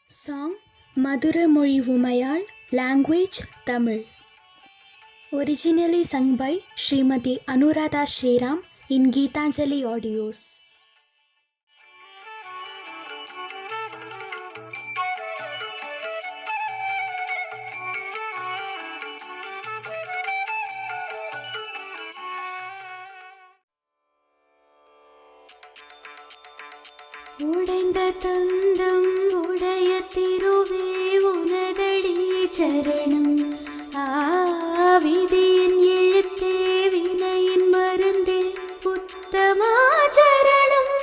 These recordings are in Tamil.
Song Madura Mozhi Umayal, language Tamil. Originally sung by Srimati Anuradha Sriram in Geetanjali Audios. உடைந்த தந்தம் உடைய திருவே உனதடி சரணம். விதியின் எழுத்தே வினையின் மருந்தே உத்தமா சரணம்.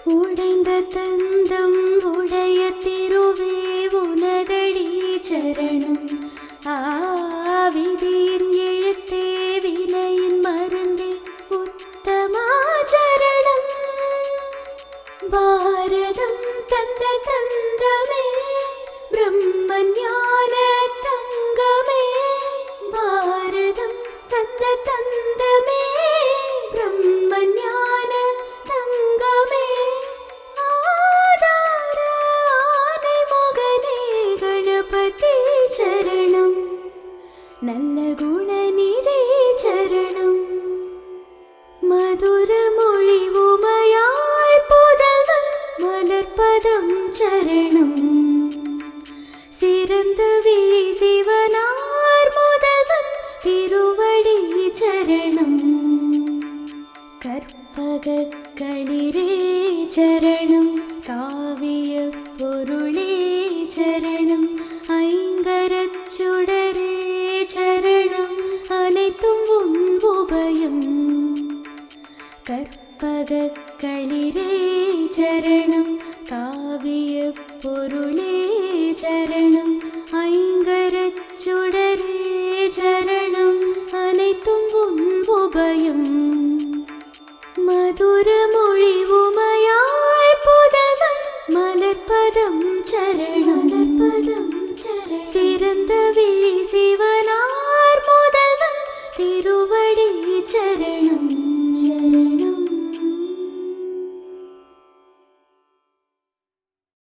உடைந்த தந்தம் உடைய திருவே உனதடி சரணம். விதியின் எழுத்தே வினையின் மருந்தே உத்தமா சரணம். பாரதம் தந்த தந்தமே பிரம்மஞான தங்கமே. பாரதம் தந்த தந்தமே பிரம்மஞான தங்கமே. ஆதார ஆனை மகனே கணபதி சரணம். நல்ல குணநிதி சரணம். மதுர மொழி உமையாள் புதல்வன் மலர்பதம் சரணம். சிறந்த விழி சிவனார் முதல்வன் திருவடி சரணம். கற்பக களிரே சரணம். காவிய பொருளே சரணம். ஐங்கரச் சுடரே சரணம். அனைத்தும் உன் உபயம். கற்பக களிரே சரணம். காவிய பொருளே சரணம்.